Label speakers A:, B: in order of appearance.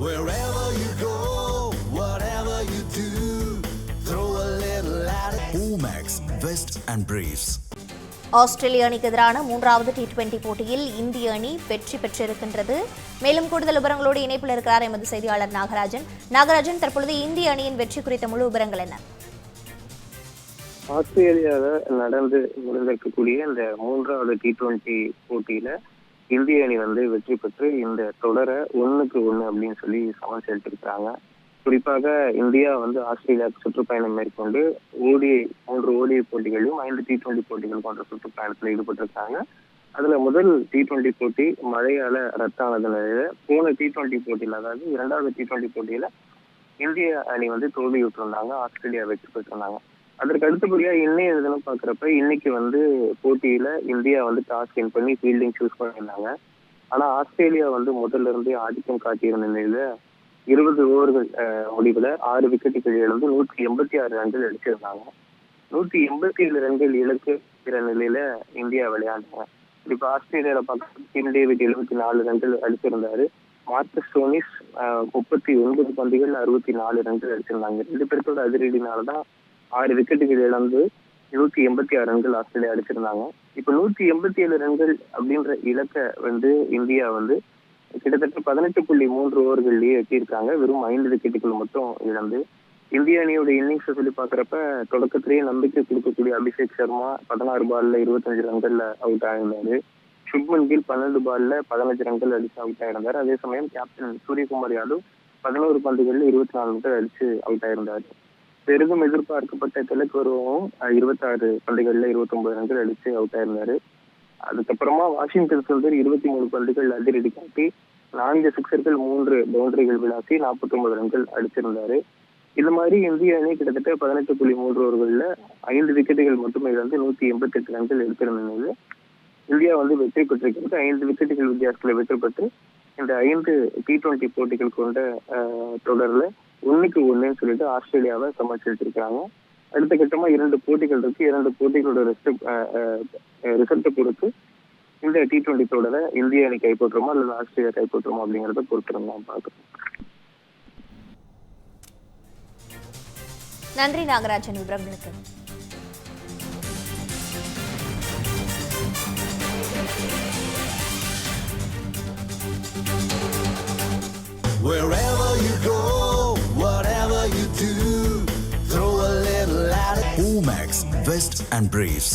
A: Wherever you go, whatever you do, throw a little at it. Omax, Vest and Briefs.
B: ஆஸ்திரேலிய அணிக்கு எதிரான மூன்றாவது T20 போட்டியில் இந்திய அணி வெற்றி பெற்றிருக்கின்றது. மேலும் கூடுதல் விவரங்களோடு இணைப்பில் இருக்கிறார் எமது செய்தியாளர் நாகராஜன். தற்பொழுது இந்திய அணியின் வெற்றி குறித்த முழு விவரங்கள் என்ன?
C: ஆஸ்திரேலியாவில் நடந்து முடிந்திருக்கக்கூடிய இந்த மூன்றாவது T20 போட்டியில இந்திய அணி வெற்றி பெற்று இந்த தொடரை 1-1 அப்படின்னு சொல்லி சமன் செலுத்திருக்காங்க. குறிப்பாக இந்தியா ஆஸ்திரேலியாவுக்கு சுற்றுப்பயணம் மேற்கொண்டு மூன்று ஓடிஐ போட்டிகளிலும் 5 T20 போட்டிகள் போன்ற சுற்றுப்பயணத்தில் ஈடுபட்டிருக்காங்க. அதுல முதல் T20 போட்டி மழையால ரத்தானது நிலையில போன T20 போட்டியில, அதாவது இரண்டாவது T20 போட்டியில இந்திய அணி தோல்வியுற்றிருந்தாங்க. ஆஸ்திரேலியா வெற்றி பெற்றிருந்தாங்க. அதற்கு அடுத்தபடியா இன்னைய தினம் பாக்குறப்ப இன்னைக்கு போட்டியில இந்தியா டாஸ் வின் பண்ணி ஃபீல்டிங் சூஸ் பண்ணியிருந்தாங்க. ஆனா ஆஸ்திரேலியா முதல்ல இருந்தே ஆதிக்கம் காட்டியிருந்த நிலையில 20 ஓவர்கள் முடிவுல 6 விக்கெட்டுகள் இழந்து 186 ரன்கள் அடிச்சிருந்தாங்க. 187 ரன்கள் இழக்கிற நிலையில இந்தியா விளையாண்டாங்க. இப்ப ஆஸ்திரேலியாவில பார்க்க கிம் டேவிட் 74 ரன்கள் அடிச்சிருந்தாரு. மார்க்கஸ் ஸ்டோனிஸ் 39 பந்துகள் 64 ரன்கள் அடிச்சிருந்தாங்க. 2 பேருக்கோட அதிரடினாலதான் 6 விக்கெட்டுகள் இழந்து 186 ரன்கள் ஆஸ்திரேலியா அடிச்சிருந்தாங்க. இப்ப 187 ரன்கள் அப்படின்ற இலக்கை இந்தியா கிட்டத்தட்ட 18.3 ஓவர்கள்லயே எட்டியிருக்காங்க. வெறும் 5 விக்கெட்டுகள் மட்டும் இழந்து. இந்திய அணியோட இன்னிங்ஸ் சொல்லி பாக்குறப்ப தொடக்கத்திலேயே நம்பிக்கை கொடுக்கக்கூடிய அபிஷேக் சர்மா 16 பால்ல 25 ரன்கள்ல அவுட் ஆயிருந்தாரு. சுப்மன் கில் 12 பால்ல 15 ரன்கள் அடிச்சு அவுட் ஆயிருந்தாரு. அதே சமயம் கேப்டன் சூரியகுமார் யாதவ் 11 பந்துகள்ல 24 ரன்கள் அடிச்சு அவுட் ஆயிருந்தாரு. பெரிதும் எதிர்பார்க்கப்பட்ட திலக் வர்மாவும் 26 பந்துகள்ல 29 ரன்கள் அடிச்சு அவுட் ஆயிருந்தாரு. அதுக்கப்புறமா வாஷிங்டன் சுந்தர் 23 பந்துகள் அதிரடி காட்டி 4 சிக்ஸர்கள் 3 பவுண்டரிகள் விளாசி 49 ரன்கள் அடிச்சிருந்தாரு. இது மாதிரி இந்திய அணி கிட்டத்தட்ட 18.3 ஓவர்கள்ல 5 விக்கெட்டுகள் மட்டுமே இழந்து 188 ரன்கள் எடுத்திருந்த நிலையில இந்தியா வெற்றி பெற்றிருக்கிறது. 5 விக்கெட்டுகள் வித்தியாசத்துல வெற்றி பெற்று இந்த 5 T20 போட்டிகள் கொண்ட தொடர்ல 1-1 சொல்லிட்டு ஆஸ்திரேலியாவை சமாளிச்சிருக்காங்க. அடுத்த கட்டமா 2 போட்டிகள் இருக்கு. 2 போட்டிகளோட ரிசல்ட்டை பொறுத்து இந்த T20 தொடரை இந்திய அணி கைப்பற்றுமா அல்லது ஆஸ்திரேலியா கைப்பற்றுமா அப்படிங்கறத பொறுத்து நாம் பார்க்கணும்.
B: நன்றி நாகராஜன் விவரங்களுக்கு.
A: Wherever you go, whatever you do, throw a little at it. Omax, Vest and Briefs.